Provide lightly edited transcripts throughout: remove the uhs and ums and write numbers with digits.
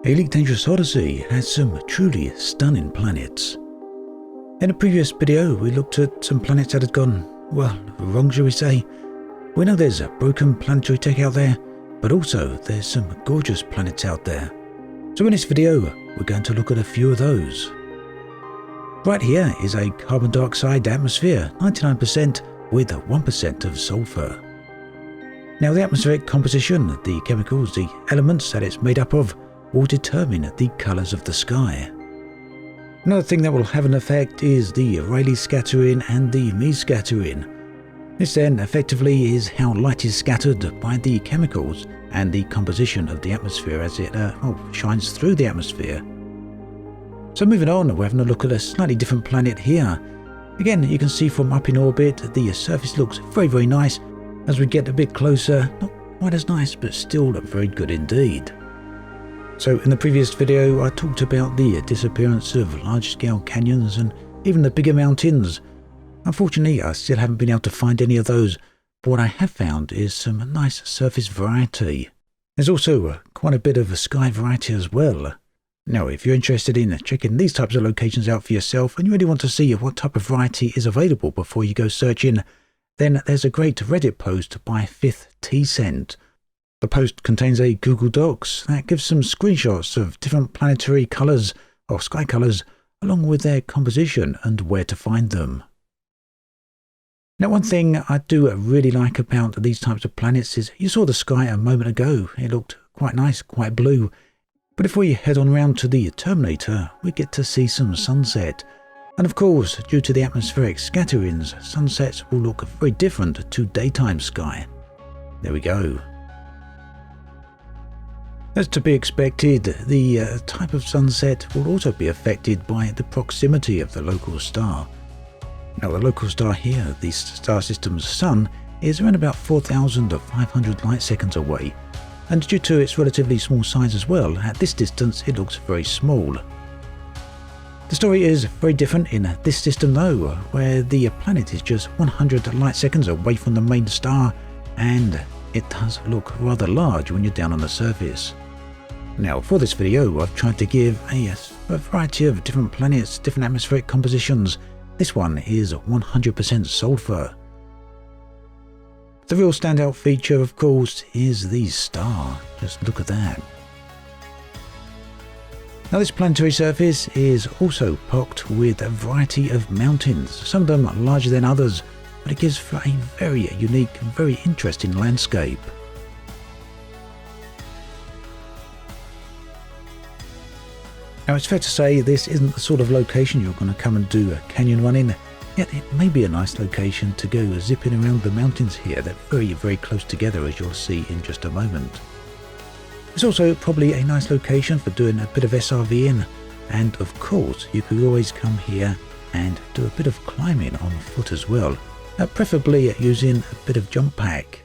Elite Dangerous Odyssey has some truly stunning planets. In a previous video, we looked at some planets that had gone, well, wrong shall we say. We know there's a broken planetary tech out there, but also there's some gorgeous planets out there. So in this video, we're going to look at a few of those. Right here is a carbon dioxide atmosphere, 99% with 1% of sulfur. Now the atmospheric composition, the chemicals, the elements that it's made up of, will determine the colours of the sky. Another thing that will have an effect is the Rayleigh scattering and the Meade scattering. This then effectively is how light is scattered by the chemicals and the composition of the atmosphere as it shines through the atmosphere. So moving on, we're having a look at a slightly different planet here. Again, you can see from up in orbit, the surface looks very nice. As we get a bit closer, not quite as nice, but still very good indeed. So in the previous video, I talked about the disappearance of large-scale canyons and even the bigger mountains. Unfortunately, I still haven't been able to find any of those, but what I have found is some nice surface variety. There's also quite a bit of sky variety as well. Now, if you're interested in checking these types of locations out for yourself and you really want to see what type of variety is available before you go searching, then there's a great Reddit post by 5th T-Cent. The post contains a Google Docs that gives some screenshots of different planetary colours or sky colours along with their composition and where to find them. Now one thing I do really like about these types of planets is you saw the sky a moment ago. It looked quite nice, quite blue. But if we head on round to the Terminator, we get to see some sunset. And of course, due to the atmospheric scatterings, sunsets will look very different to daytime sky. There we go. As to be expected, the type of sunset will also be affected by the proximity of the local star. Now the local star here, the star system's sun, is around about 4,500 light seconds away, and due to its relatively small size as well, at this distance it looks very small. The story is very different in this system though, where the planet is just 100 light seconds away from the main star, and it does look rather large when you're down on the surface. Now for this video, I've tried to give a variety of different planets, different atmospheric compositions. This one is 100% sulfur. The real standout feature, of course, is the star. Just look at that. Now this planetary surface is also pocked with a variety of mountains, some of them larger than others, but it gives for a very unique and very interesting landscape. Now it's fair to say this isn't the sort of location you're going to come and do a canyon run in, yet it may be a nice location to go zipping around the mountains here. They're very close together, as you'll see in just a moment. It's also probably a nice location for doing a bit of SRVing, and of course you could always come here and do a bit of climbing on foot as well, preferably using a bit of jump pack.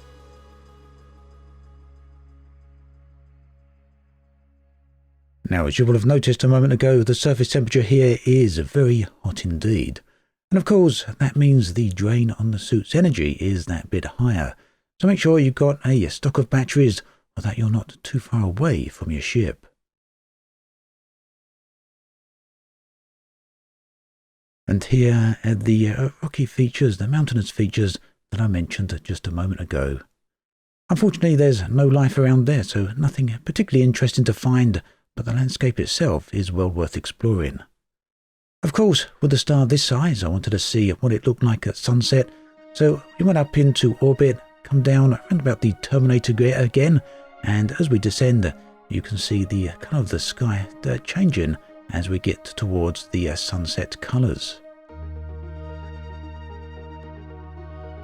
Now, as you will have noticed a moment ago, the surface temperature here is very hot indeed. And of course, that means the drain on the suit's energy is that bit higher. So make sure you've got a stock of batteries or that you're not too far away from your ship. And here are the rocky features, the mountainous features that I mentioned just a moment ago. Unfortunately, there's no life around there, so nothing particularly interesting to find, but the landscape itself is well worth exploring. Of course, with a star this size, I wanted to see what it looked like at sunset, so we went up into orbit, come down around about the Terminator again, and as we descend, you can see the colour of the sky changing as we get towards the sunset colours.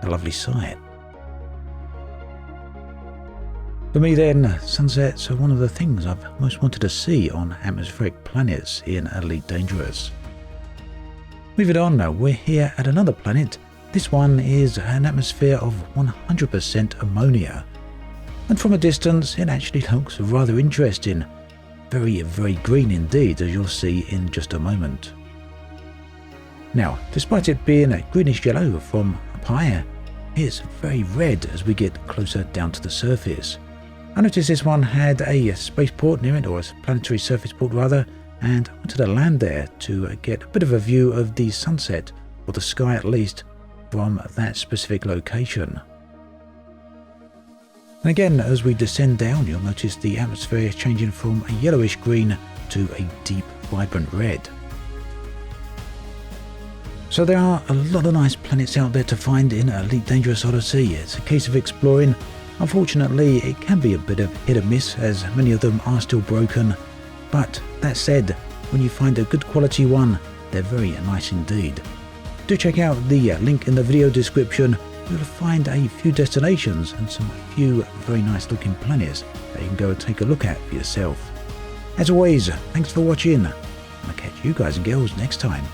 A lovely sight. For me then, sunsets are one of the things I've most wanted to see on atmospheric planets in Elite Dangerous. Moving on now, we're here at another planet. This one is an atmosphere of 100% ammonia. And from a distance, it actually looks rather interesting. Very green indeed, as you'll see in just a moment. Now, despite it being a greenish yellow from up higher, it's very red as we get closer down to the surface. I noticed this one had a spaceport near it, or a planetary surface port rather, and I wanted to land there to get a bit of a view of the sunset, or the sky at least, from that specific location. And again, as we descend down, you'll notice the atmosphere changing from a yellowish green to a deep, vibrant red. So there are a lot of nice planets out there to find in Elite Dangerous Odyssey. It's a case of exploring. Unfortunately, it can be a bit of hit or miss, as many of them are still broken. But that said, when you find a good quality one, they're very nice indeed. Do check out the link in the video description. You'll find a few destinations and some few very nice looking planets that you can go and take a look at for yourself. As always, thanks for watching. I'll catch you guys and girls next time.